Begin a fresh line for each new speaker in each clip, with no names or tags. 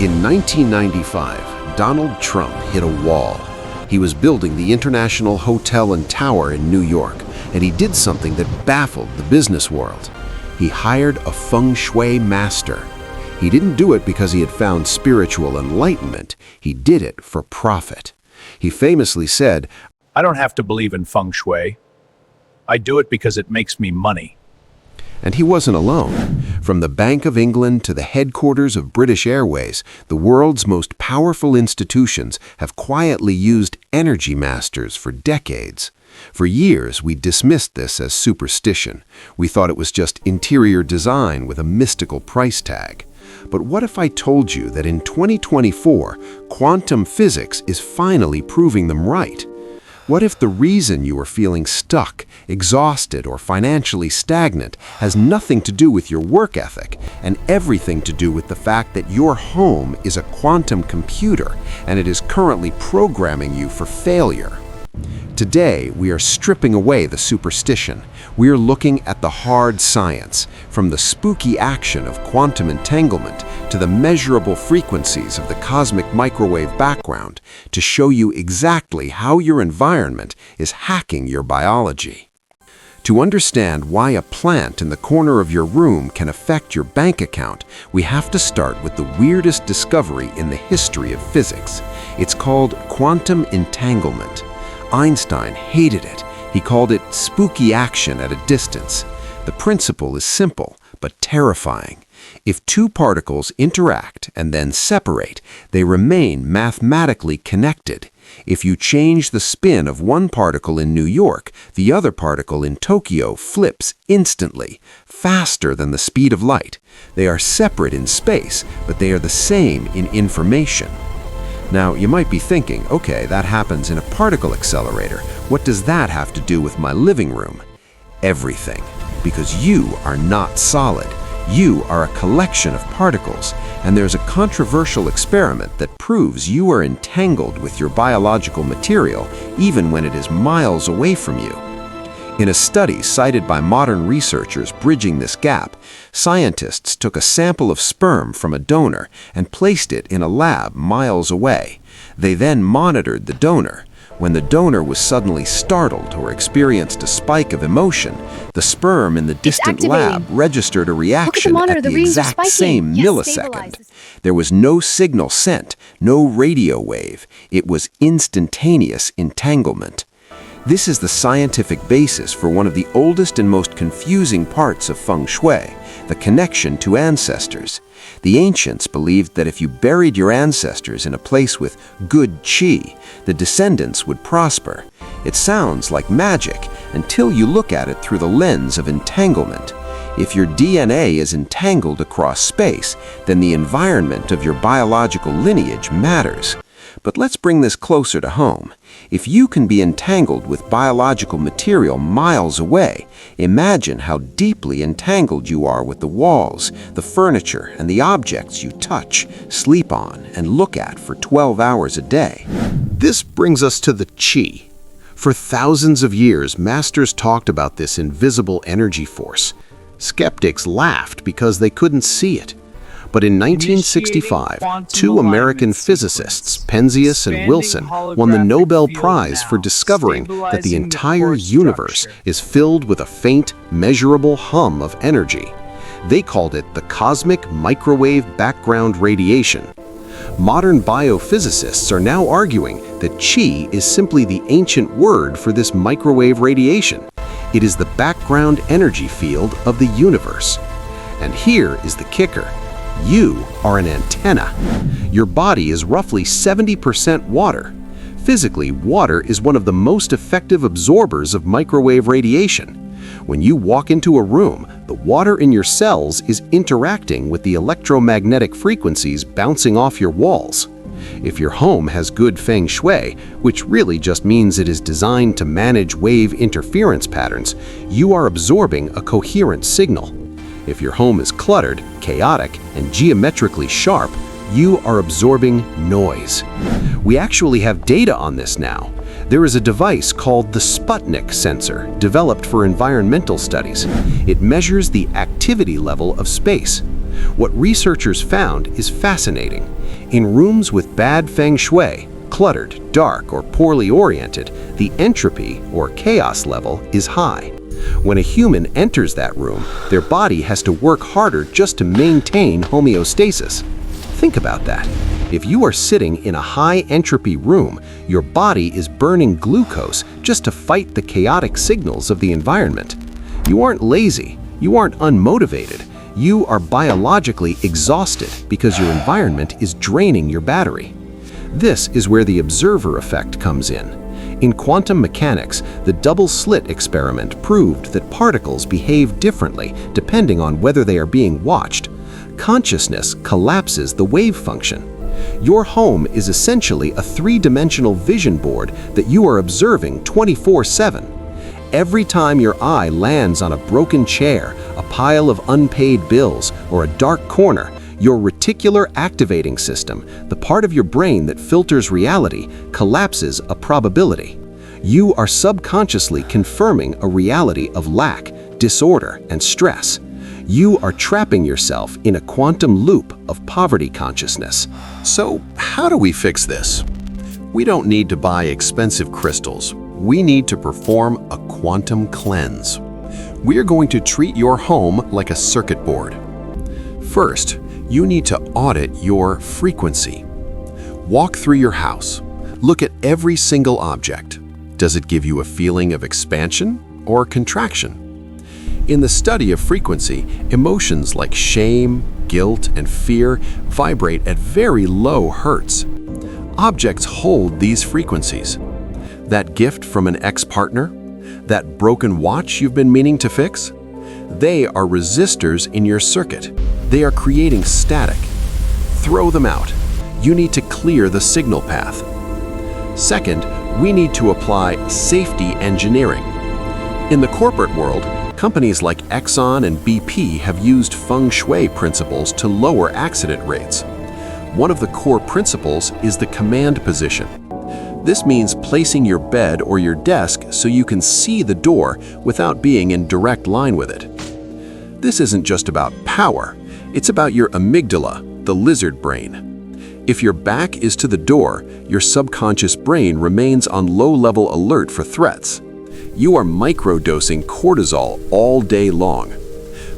In 1995, Donald Trump hit a wall. He was building the International Hotel and Tower in New York, and he did something that baffled the business world. He hired a Feng Shui master. He didn't do it because he had found spiritual enlightenment. He did it for profit. He famously said,
"I don't have to believe in Feng Shui. I do it because it makes me money."
And he wasn't alone. From the Bank of England to the headquarters of British Airways, the world's most powerful institutions have quietly used energy masters for decades. For years, we dismissed this as superstition. We thought it was just interior design with a mystical price tag. But what if I told you that in 2024, quantum physics is finally proving them right? What if the reason you are feeling stuck, exhausted, or financially stagnant has nothing to do with your work ethic and everything to do with the fact that your home is a quantum computer and it is currently programming you for failure? Today, we are stripping away the superstition. We are looking at the hard science, from the spooky action of quantum entanglement to the measurable frequencies of the cosmic microwave background, to show you exactly how your environment is hacking your biology. To understand why a plant in the corner of your room can affect your bank account, we have to start with the weirdest discovery in the history of physics. It's called quantum entanglement. Einstein hated it. He called it spooky action at a distance. The principle is simple, but terrifying. If two particles interact and then separate, they remain mathematically connected. If you change the spin of one particle in New York, the other particle in Tokyo flips instantly, faster than the speed of light. They are separate in space, but they are the same in information. Now, you might be thinking, okay, that happens in a particle accelerator. What does that have to do with my living room? Everything. Because you are not solid. You are a collection of particles, and there's a controversial experiment that proves you are entangled with your biological material even when it is miles away from you. In a study cited by modern researchers bridging this gap, scientists took a sample of sperm from a donor and placed it in a lab miles away. They then monitored the donor. When the donor was suddenly startled or experienced a spike of emotion, the sperm in the distant lab registered a reaction at the exact same millisecond. There was no signal sent, no radio wave. It was instantaneous entanglement. This is the scientific basis for one of the oldest and most confusing parts of Feng Shui, the connection to ancestors. The ancients believed that if you buried your ancestors in a place with good qi, the descendants would prosper. It sounds like magic until you look at it through the lens of entanglement. If your DNA is entangled across space, then the environment of your biological lineage matters. But let's bring this closer to home. If you can be entangled with biological material miles away, imagine how deeply entangled you are with the walls, the furniture, and the objects you touch, sleep on, and look at for 12 hours a day.
This brings us to the qi. For thousands of years, masters talked about this invisible energy force. Skeptics laughed because they couldn't see it. But in 1965, two American physicists, Penzias and Wilson, won the Nobel Prize for discovering that the entire universe is filled with a faint, measurable hum of energy. They called it the cosmic microwave background radiation. Modern biophysicists are now arguing that qi is simply the ancient word for this microwave radiation. It is the background energy field of the universe. And here is the kicker. You are an antenna. Your body is roughly 70% water. Physically, water is one of the most effective absorbers of microwave radiation. When you walk into a room, the water in your cells is interacting with the electromagnetic frequencies bouncing off your walls. If your home has good feng shui, which really just means it is designed to manage wave interference patterns, you are absorbing a coherent signal. If your home is cluttered, chaotic, and geometrically sharp, you are absorbing noise. We actually have data on this now. There is a device called the Sputnik sensor, developed for environmental studies. It measures the activity level of space. What researchers found is fascinating. In rooms with bad feng shui, cluttered, dark, or poorly oriented, the entropy, or chaos level, is high. When a human enters that room, their body has to work harder just to maintain homeostasis. Think about that. If you are sitting in a high-entropy room, your body is burning glucose just to fight the chaotic signals of the environment. You aren't lazy. You aren't unmotivated. You are biologically exhausted because your environment is draining your battery. This is where the observer effect comes in. In quantum mechanics, the double-slit experiment proved that particles behave differently depending on whether they are being watched. Consciousness collapses the wave function. Your home is essentially a three-dimensional vision board that you are observing 24/7. Every time your eye lands on a broken chair, a pile of unpaid bills, or a dark corner, your reticular activating system, the part of your brain that filters reality, collapses a probability. You are subconsciously confirming a reality of lack, disorder, and stress. You are trapping yourself in a quantum loop of poverty consciousness.
So, how do we fix this? We don't need to buy expensive crystals. We need to perform a quantum cleanse. We are going to treat your home like a circuit board. First, you need to audit your frequency. Walk through your house. Look at every single object. Does it give you a feeling of expansion or contraction? In the study of frequency, emotions like shame, guilt, and fear vibrate at very low hertz. Objects hold these frequencies. That gift from an ex-partner? That broken watch you've been meaning to fix? They are resistors in your circuit. They are creating static. Throw them out. You need to clear the signal path. Second, we need to apply safety engineering. In the corporate world, companies like Exxon and BP have used feng shui principles to lower accident rates. One of the core principles is the command position. This means placing your bed or your desk so you can see the door without being in direct line with it. This isn't just about power, it's about your amygdala, the lizard brain. If your back is to the door, your subconscious brain remains on low-level alert for threats. You are microdosing cortisol all day long.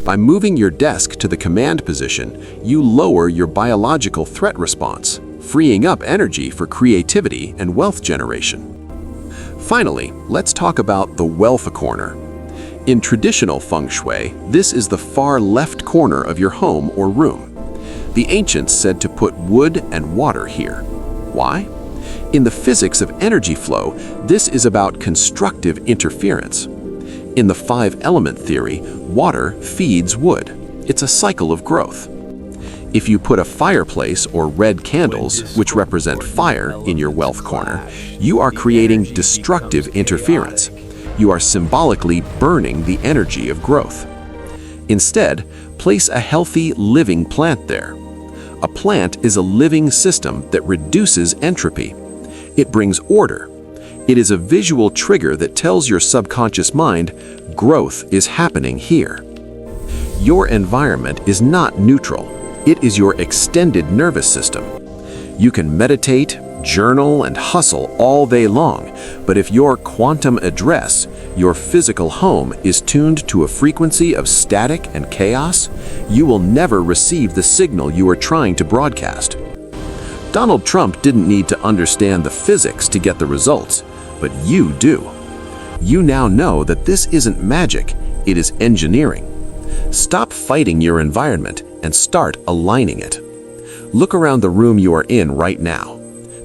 By moving your desk to the command position, you lower your biological threat response, freeing up energy for creativity and wealth generation. Finally, let's talk about the wealth corner. In traditional feng shui, this is the far left corner of your home or room. The ancients said to put wood and water here. Why? In the physics of energy flow, this is about constructive interference. In the five-element theory, water feeds wood. It's a cycle of growth. If you put a fireplace or red candles, which represent fire, in your wealth corner, you are creating destructive interference. You are symbolically burning the energy of growth. Instead, place a healthy, living plant there. A plant is a living system that reduces entropy. It brings order. It is a visual trigger that tells your subconscious mind, growth is happening here. Your environment is not neutral. It is your extended nervous system. You can meditate, journal, and hustle all day long, but if your quantum address, your physical home, is tuned to a frequency of static and chaos, you will never receive the signal you are trying to broadcast. Donald Trump didn't need to understand the physics to get the results, but you do. You now know that this isn't magic, it is engineering. Stop fighting your environment and start aligning it. Look around the room you are in right now.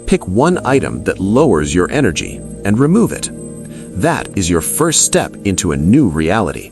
Pick one item that lowers your energy and remove it. That is your first step into a new reality.